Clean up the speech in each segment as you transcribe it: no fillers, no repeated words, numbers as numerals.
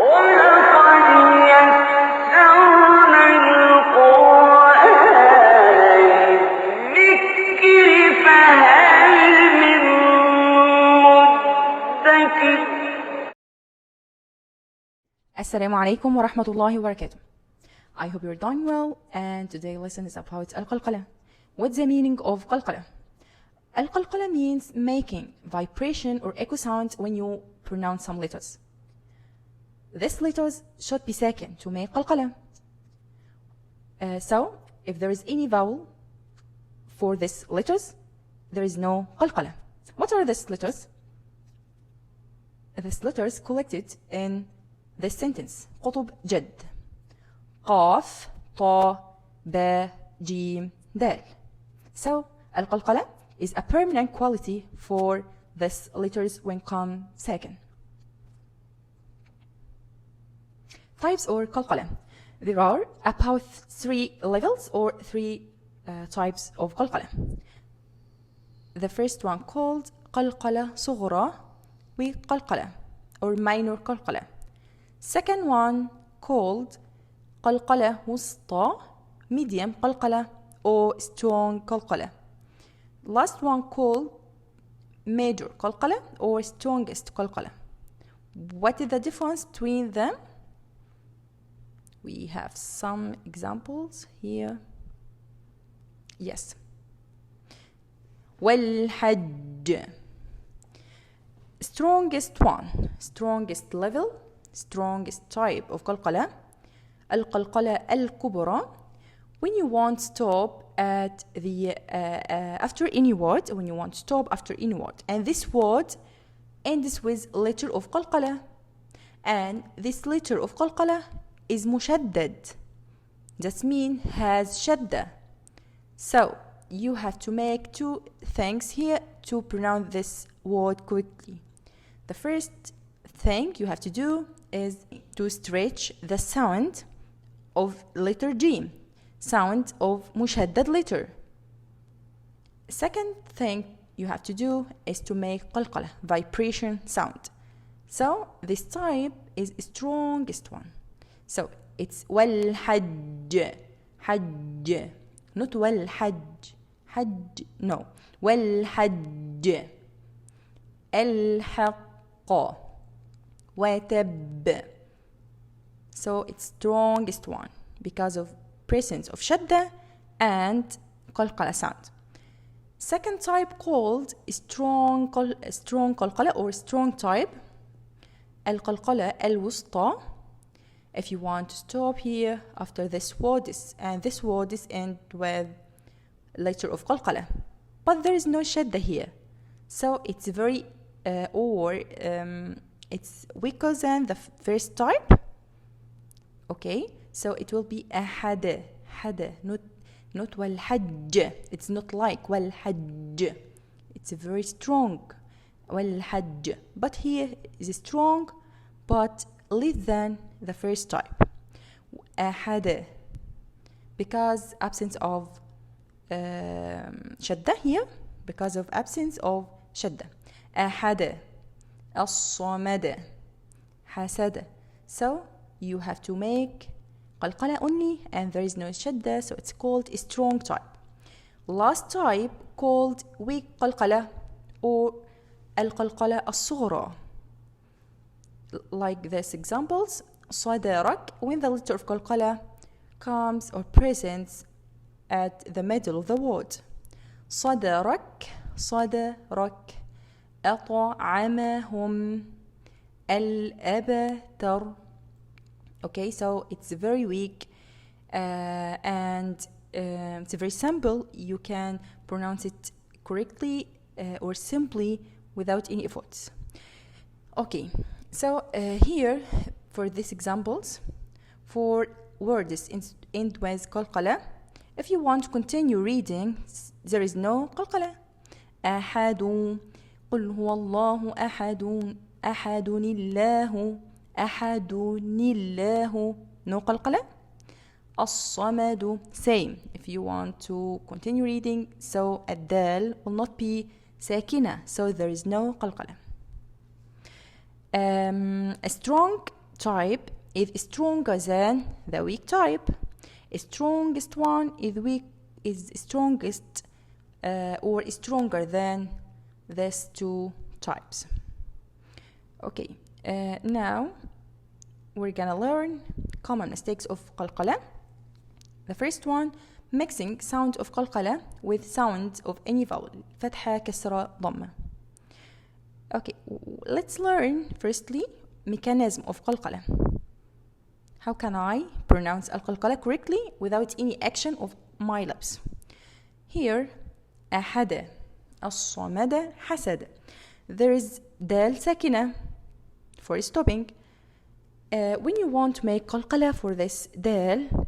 Assalamu alaikum wa rahmatullahi wa barakatuh. I hope you're doing well, and today's lesson is about Al-Qalqalah. What's the meaning of Qalqalah? Al-Qalqalah means making vibration or echo sound when you pronounce some letters. These letters should be sakin to make Qalqalah. So, if there is any vowel for these letters, there is no Qalqalah. What are these letters? These letters collected in this sentence. قطب جد قاف طا با جيم دال. So Al-Qalqalah is a permanent quality for these letters when come second. Types or Qalqalah. There are about 3 levels or 3 types of Qalqalah. The first one called Qalqalah صغرى وقلقلة or minor Qalqalah. Second one called Qalqalah وسطى medium Qalqalah or strong Qalqalah. Last one called major Qalqalah or strongest Qalqalah. What is the difference between them? We have some examples here. Yes. والحج. Strongest one, strongest level, strongest type of Qalqalah. Al-Qalqalah al-Kubra. When you want to stop at the after any word, when you want to stop after any word, and this word ends with letter of Qalqalah, and this letter of Qalqalah is mushaddad. That means has shadda. So you have to make 2 things here to pronounce this word quickly. The first thing you have to do is to stretch the sound of letter G, sound of mushaddad letter. Second thing you have to do is to make qalqalah, vibration sound. So this type is the strongest one. So it's wal hajj, hajj, not wal hajj, hajj, no, wal hajj, al haqqa, watab. So it's strongest one because of presence of shadda and qalqalah sound. Second type called strong qalqalah or strong type, al-qalqalah al-wusta. If you want to stop here after this word and this word is end with letter of qalqalah, but there is no shadda here, so it's very it's weaker than the first type. Okay, so it will be a hada, not wal hajj. It's not like wal hajj. It's very strong, wal hajj. But here is strong, but less than the first type. A hada, because absence of shadda here, because of absence of shadda. A hada, as-samada, hasada. So you have to make qalqalah only, and there is no shadda, so it's called a strong type. Last type called weak qalqalah or al-qalqalah as-sughra. Like this examples, صدرك, when the letter of qalqalah comes or presents at the middle of the word. صدرك, صدرك, أطعمهم, الأبتر. Okay, so it's very weak and it's very simple. You can pronounce it correctly or simply without any efforts. Okay, so here for these examples, for words end with qalqalah, if you want to continue reading, there is no qalqalah. أحد قل هو الله أحد أحد الله أحد الله, no qalqalah. الصمد, same. If you want to continue reading, so الدال will not be sakina, so there is no qalqalah. A strong type is stronger than the weak type. Strongest one is strongest or stronger than these two types. Okay, now we're gonna learn common mistakes of qalqalah. The first one, mixing sound of qalqalah with sounds of any vowel. فتحة, كسرة, ضمة. Okay, let's learn firstly mechanism of qalqalah. How can I pronounce al-qalqalah correctly without any action of my lips? Here, أحد, الصمد, حسد. There is dal sakina for stopping. When you want to make qalqalah for this dal,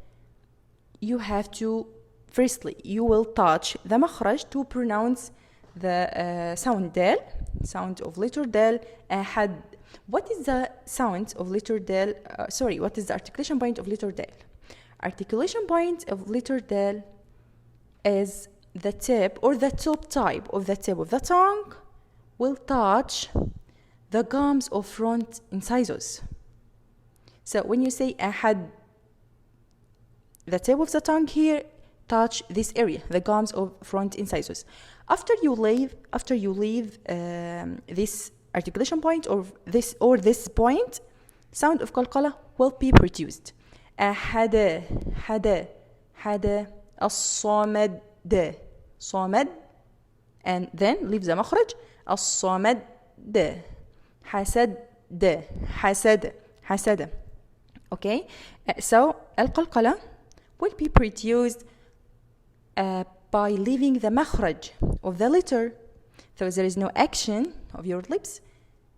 you have to, firstly, you will touch the makhraj to pronounce the sound dal, sound of letter dal. أحد. What is the sound of letter dal? What is the articulation point of letter dal? Articulation point of letter dal is the tip or the top type of the tip of the tongue will touch the gums of front incisors. So when you say أحد, the tip of the tongue here touch this area, the gums of front incisors. After you leave this articulation point or this point, sound of qalqalah will be produced. أحد, حد, حد, الصمد, صمد, and then leave the makhraj. الصمد, حسد, حسد, حسد. Okay, so al-qalqalah will be produced by leaving the makhraj of the letter. So there is no action of your lips.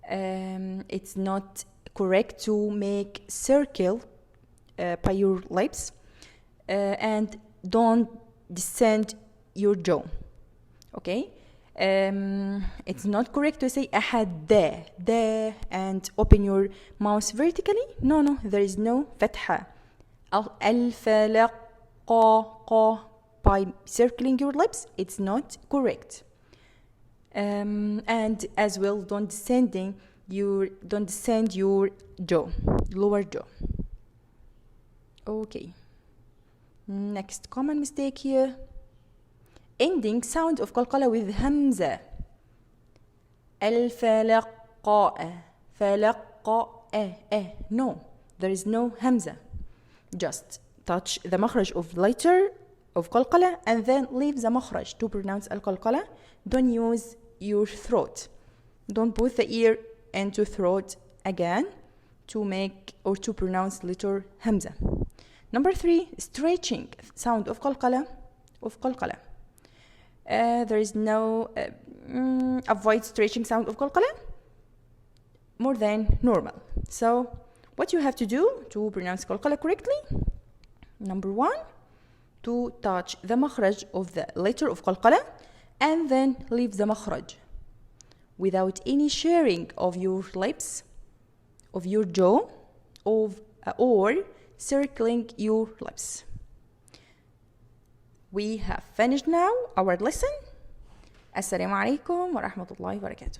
It's not correct to make circle by your lips, and don't descend your jaw. Okay, it's not correct to say أحد da and open your mouth vertically. No, there is no فتحة. الفلق قا by circling your lips, it's not correct. And as well, don't descend your jaw, lower jaw. Okay, next common mistake here, ending sound of qalqalah with hamza. الفلقاء, فلقاء. No, there is no hamza. Just touch the makhraj of letter of qalqalah and then leave the makhraj to pronounce al-qalqalah. Don't use your throat. Don't put the ear into throat again to make or to pronounce letter hamza. Number 3, stretching sound of qalqalah. There is no avoid stretching sound of qalqalah more than normal. So what you have to do to pronounce qalqalah correctly? Number 1, to touch the makhraj of the letter of qalqalah and then leave the makhraj without any sharing of your lips, of your jaw, or circling your lips. We have finished now our lesson. Assalamu alaikum wa rahmatullahi wa barakatuh.